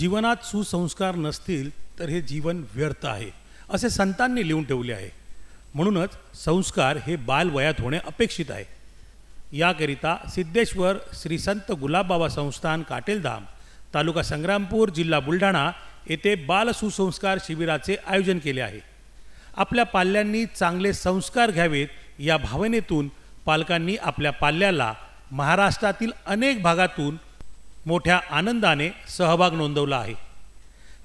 जीवनात सुसंस्कार नसतील तर हे जीवन व्यर्थ आहे असे संतांनी लिहून ठेवले आहे. म्हणूनच संस्कार हे बालवयात होणे अपेक्षित आहे. याकरिता सिद्धेश्वर श्री संत गुलाबबाबा संस्थान काटेलधाम तालुका संग्रामपूर जिल्हा बुलढाणा येथे बाल सुसंस्कार शिबिराचे आयोजन केले आहे. आपल्या पाल्यांनी चांगले संस्कार घ्यावेत या भावनेतून पालकांनी आपल्या पाल्याला महाराष्ट्रातील अनेक भागातून मोठ्या आनंदाने सहभाग नोंदवला आहे.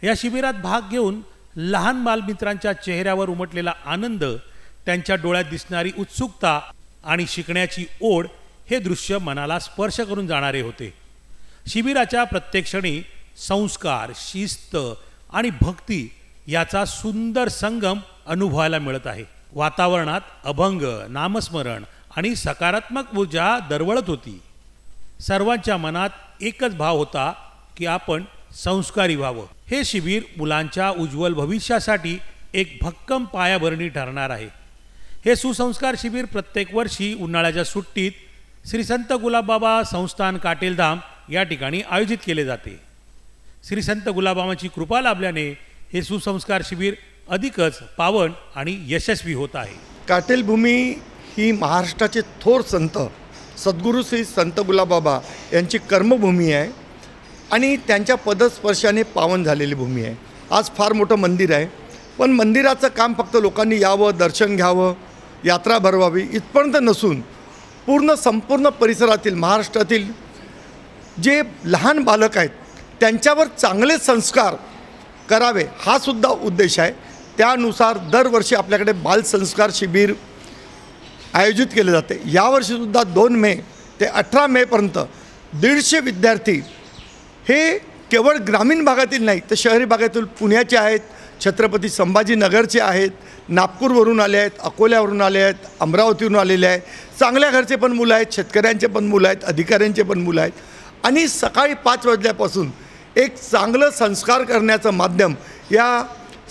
या शिबिरात भाग घेऊन लहान बालमित्रांच्या चेहऱ्यावर उमटलेला आनंद, त्यांच्या डोळ्यात दिसणारी उत्सुकता आणि शिकण्याची ओढ हे दृश्य मनाला स्पर्श करून जाणारे होते. शिबिराच्या प्रत्येक क्षणी संस्कार, शिस्त आणि भक्ती याचा सुंदर संगम अनुभवायला मिळत आहे. वातावरणात अभंग, नामस्मरण आणि सकारात्मक ऊर्जा दरवळत होती. सर्वांच्या मनात एकच भाव होता की आपण संस्कारी व्हावं. हे शिबिर मुलांच्या उज्ज्वल भविष्यासाठी एक भक्कम पायाभरणी ठरणार आहे. हे सुसंस्कार शिबिर प्रत्येक वर्षी उन्हाळ्याच्या सुट्टीत श्री संत गुलाबबाबा संस्थान काटेलधाम या ठिकाणी आयोजित केले जाते. श्री संत गुलाबबाबांची कृपा लाभल्याने हे सुसंस्कार शिबिर अधिकच पावन आणि यशस्वी होत आहे. काटेलभूमी ही महाराष्ट्राचे थोर संत सद्गुरू श्री संत गुलाबबाबा यांची कर्मभूमी आहे आणि त्यांच्या पदस्पर्शाने पावन झालेली भूमी आहे. आज फार मोठं मंदिर आहे, पण मंदिराचं काम फक्त लोकांनी यावं, दर्शन घ्यावं, यात्रा भरवावी इथपर्यंत नसून संपूर्ण परिसरातील महाराष्ट्रातील जे लहान बालक आहेत त्यांच्यावर चांगले संस्कार करावे हा सुद्धा उद्देश आहे. त्यानुसार दरवर्षी आपल्याकडे बालसंस्कार शिबिर आयोजित केले जाते. यावर्षीसुद्धा 2 मे ते 18 मेपर्यंत 150 विद्यार्थी हे केवळ ग्रामीण भागातील नाही तर शहरी भागातील पुण्याचे आहेत, छत्रपती संभाजीनगरचे आहेत, नागपूरवरून आले आहेत, अकोल्यावरून आले आहेत, अमरावतीवरून आलेले आहेत. चांगल्या घरचे पण मुलं आहेत, शेतकऱ्यांचे पण मुलं आहेत, अधिकाऱ्यांचे पण मुलं आहेत आणि सकाळी 5 वाजल्यापासून एक चांगलं संस्कार करण्याचं माध्यम या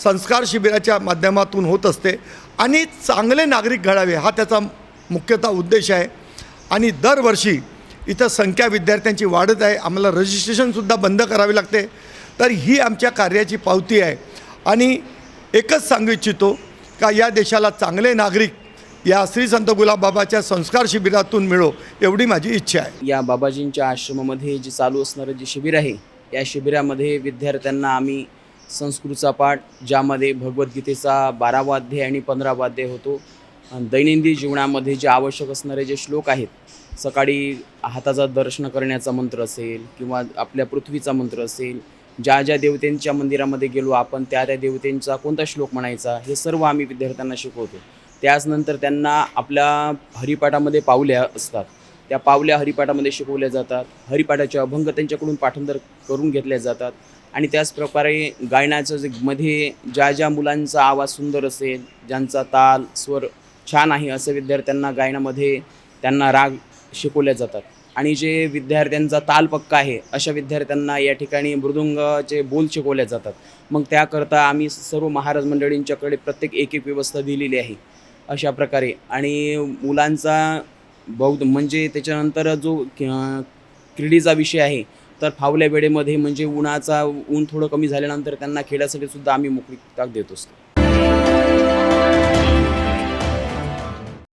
संस्कार शिबिराच्या माध्यमातून होत असते आणि चांगले नागरिक घडावे हा त्याचा मुख्यतः उद्देश आहे. आणि दरवर्षी इथं संख्या विद्यार्थ्यांची वाढत आहे. आम्हाला रजिस्ट्रेशनसुद्धा बंद करावे लागते. तर ही आमच्या कार्याची पावती आहे आणि एकच सांगू इच्छितो का या देशाला चांगले नागरिक या श्री संत गुलाबबाबाच्या संस्कार शिबिरातून मिळो एवढी माझी इच्छा आहे. या बाबाजींच्या आश्रमामध्ये जे चालू असणारं जे शिबिर आहे या शिबिरामध्ये विद्यार्थ्यांना आम्ही संस्कृतचा पाठ, ज्यामध्ये भगवद्गीतेचा 12वा अध्याय आणि 15वा अध्याय होतो. दैनंदिन जीवनामध्ये जे आवश्यक असणारे जे श्लोक आहेत, सकाळी हाताचा दर्शन करण्याचा मंत्र असेल किंवा आपल्या पृथ्वीचा मंत्र असेल, ज्या ज्या देवतेंच्या मंदिरामध्ये गेलो आपण त्या त्या देवतेंचा कोणता श्लोक म्हणायचा हे सर्व आम्ही विद्यार्थ्यांना शिकवतो. त्याचनंतर त्यांना आपल्या हरिपाठामध्ये पावल्या असतात, त्या पावल्या हरिपाठामध्ये शिकवल्या जातात. हरिपाठाचे अभंग त्यांच्याकडून पाठांतर करून घेतले जातात आणि त्याचप्रकारे गायनाचं जे मध्ये ज्या ज्या मुलांचा आवाज सुंदर असेल, ज्यांचा ताल स्वर छान आहे असे विद्यार्थ्यांना गायनामध्ये त्यांना राग शिकवल्या जातात. आणि जे विद्यार्थ्यांचा ताल पक्का आहे अशा विद्यार्थ्यांना या ठिकाणी मृदुंगाचे बोल शिकवल्या जातात. मग त्याकरता आम्ही सर्व महाराज मंडळींच्याकडे प्रत्येक एक व्यवस्था दिलेली आहे अशा प्रकारे. आणि मुलांचा बौद्ध म्हणजे त्याच्यानंतर जो क्रीडेचा विषय आहे तर फावल्या वेळेमध्ये म्हणजे ऊन थोडं कमी झाल्यानंतर त्यांना खेळासाठी सुद्धा आम्ही मोकळी ताक देत असतो.